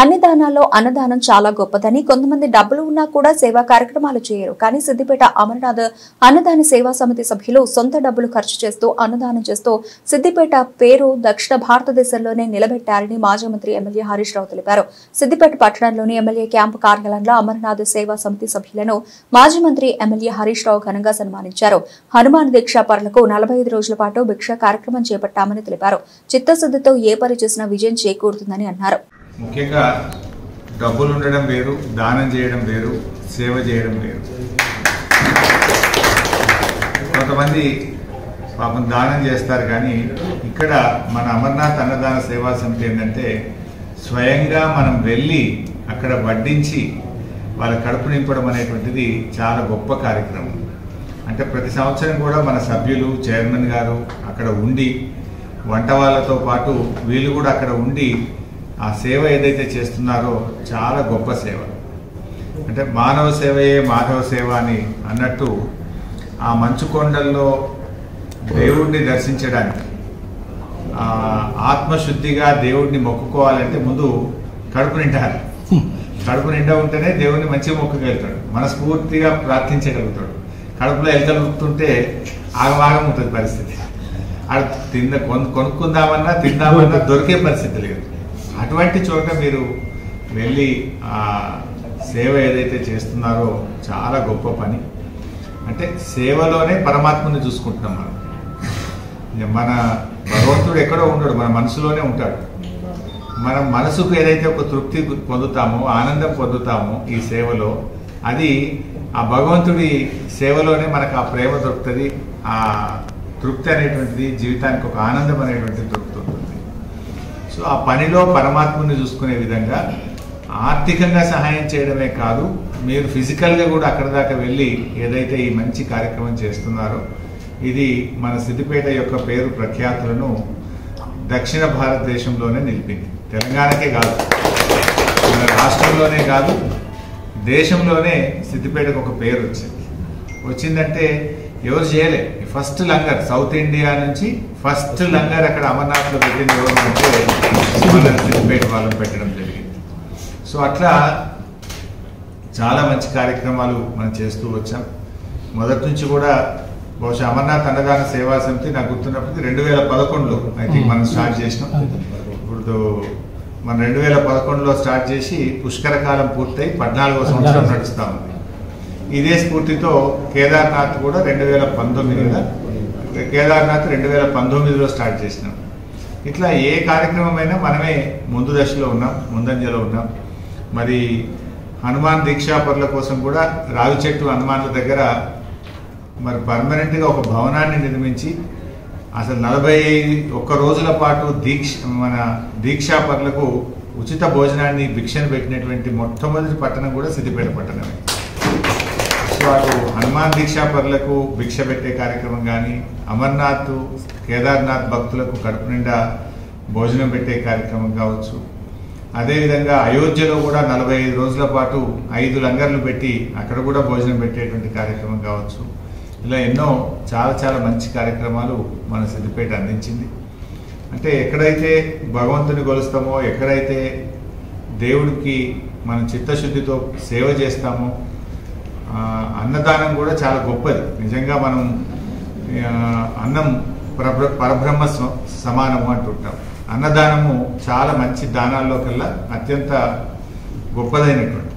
అన్ని దానాల్లో అన్నదానం చాలా గొప్పదని, కొంతమంది డబ్బులు ఉన్నా కూడా సేవా కార్యక్రమాలు చేయరు. కానీ సిద్దిపేట అమరనాథ్ అన్నదాన సేవా సమితి సభ్యులు సొంత డబ్బులు ఖర్చు చేస్తూ అన్నదానం చేస్తూ సిద్దిపేట పేరు దక్షిణ భారతదేశంలోనే నిలబెట్టారని మాజీ మంత్రి ఎమ్మెల్యే హరీష్ రావు తెలిపారు. సిద్దిపేట పట్టణంలోని ఎమ్మెల్యే క్యాంపు కార్యాలయంలో అమరనాథ్ సేవా సమితి సభ్యులను మాజీ మంత్రి ఎమ్మెల్యే హరీష్ రావు ఘనంగా సన్మానించారు. హనుమాన్ దీక్షా పరులకు 45 రోజుల పాటు భిక్ష కార్యక్రమం చేపట్టామని తెలిపారు. చిత్తశుద్ధితో ఏ పని చేసినా విజయం చేకూరుతుందని అన్నారు. ముఖ్యంగా డబ్బులు ఉండడం వేరు, దానం చేయడం వేరు, సేవ చేయడం వేరు. కొంతమంది పాపం దానం చేస్తారు, కానీ ఇక్కడ మన అమర్నాథ్ అన్నదాన సేవా సమితి ఏంటంటే స్వయంగా మనం వెళ్ళి అక్కడ వడ్డించి వాళ్ళ కడుపు నింపడం అనేటువంటిది చాలా గొప్ప కార్యక్రమం. అంటే ప్రతి సంవత్సరం కూడా మన సభ్యులు, చైర్మన్ గారు అక్కడ ఉండి వంట వాళ్ళతో పాటు వీళ్ళు కూడా అక్కడ ఉండి ఆ సేవ ఏదైతే చేస్తున్నారో చాలా గొప్ప సేవ. అంటే మానవ సేవయే మాధవ సేవ అని అన్నట్టు ఆ మంచు కొండల్లో దేవుడిని దర్శించడానికి, ఆత్మశుద్ధిగా దేవుడిని మొక్కుకోవాలంటే ముందు కడుపు నిండాలి. కడుపు నిండా ఉంటేనే దేవుడిని మంచిగా మొక్కగలుగుతాడు, మనస్ఫూర్తిగా ప్రార్థించగలుగుతాడు. కడుపులో ఎలకలుతుంటే ఆగమాగం ఉంటుంది పరిస్థితి. అది కొనుక్కుందామన్నా తిందామన్నా దొరికే పరిస్థితి లేదు. అటువంటి చోట మీరు వెళ్ళి ఆ సేవ ఏదైతే చేస్తున్నారో చాలా గొప్ప పని. అంటే సేవలోనే పరమాత్మని చూసుకుంటున్నాం మనం. మన భగవంతుడు ఎక్కడో ఉంటాడు, మన మనసులోనే ఉంటాడు. మన మనసుకు ఏదైతే ఒక తృప్తి పొందుతామో, ఆనందం పొందుతామో ఈ సేవలో, అది ఆ భగవంతుడి సేవలోనే మనకు ఆ ప్రేమ దొరుకుతుంది. ఆ తృప్తి అనేటువంటిది జీవితానికి ఒక ఆనందం అనేటువంటిది దొరుకుతుంది. సో ఆ పనిలో పరమాత్మని చూసుకునే విధంగా ఆర్థికంగా సహాయం చేయడమే కాదు, మీరు ఫిజికల్గా కూడా అక్కడ దాకా వెళ్ళి ఏదైతే ఈ మంచి కార్యక్రమం చేస్తున్నారో ఇది మన సిద్దిపేట యొక్క పేరు ప్రఖ్యాతులను దక్షిణ భారతదేశంలోనే నిలిపింది. తెలంగాణకే కాదు, మన రాష్ట్రంలోనే కాదు, దేశంలోనే సిద్దిపేటకు ఒక పేరు వచ్చిందంటే ఎవరు చేయలే. ఫస్ట్ లంగర్ సౌత్ ఇండియా నుంచి ఫస్ట్ లంగర్ అక్కడ అమర్నాథ్లో పెట్టింది ఎవరు అంటే మన సిద్దిపేట వాళ్ళని పెట్టడం జరిగింది. సో అట్లా చాలా మంచి కార్యక్రమాలు మనం చేస్తూ వచ్చాం. మొదటి నుంచి కూడా బహుశా అమర్నాథ్ అన్నదాన సేవా సమితి నాకు గుర్తున్నప్పటికీ 2011లో ఐ థింక్ మనం స్టార్ట్ చేసినాం. ఇప్పుడు మనం 2011లో స్టార్ట్ చేసి పుష్కర కాలం పూర్తయి 14వ సంవత్సరం నడుస్తూ ఉంది. ఇదే స్ఫూర్తితో కేదార్నాథ్ కూడా 2019లో స్టార్ట్ చేసినాం. ఇట్లా ఏ కార్యక్రమమైనా మనమే ముందు దశలో ఉన్నాం, ముందంజలో ఉన్నాం. మరి హనుమాన్ దీక్షాపరుల కోసం కూడా రావి చెట్టు హనుమాన్ల దగ్గర మరి పర్మనెంట్గా ఒక భవనాన్ని నిర్మించి అసలు 41 రోజుల పాటు మన దీక్షాపరులకు ఉచిత భోజనాన్ని భిక్షను పెట్టినటువంటి మొట్టమొదటి పట్టణం కూడా సిద్దిపేట పట్టణమే. సో అటు హనుమాన్ దీక్షాపరులకు భిక్ష పెట్టే కార్యక్రమం కానీ, అమర్నాథ్ కేదార్నాథ్ భక్తులకు కడుపు నిండా భోజనం పెట్టే కార్యక్రమం కావచ్చు. అదేవిధంగా అయోధ్యలో కూడా 45 రోజుల పాటు 5 లంగర్లు పెట్టి అక్కడ కూడా భోజనం పెట్టేటువంటి కార్యక్రమం కావచ్చు. ఇలా ఎన్నో చాలా మంచి కార్యక్రమాలు మన సిద్దిపేట అందించింది. అంటే ఎక్కడైతే భగవంతుని కొలుస్తామో, ఎక్కడైతే దేవుడికి మనం చిత్తశుద్ధితో సేవ చేస్తామో, అన్నదానం కూడా చాలా గొప్పది. నిజంగా మనం అన్నం పరబ్రహ్మ సమానము అంటుంటాం. అన్నదానము చాలా మంచి దానాల్లో కల్లా అత్యంత గొప్పదైనటువంటి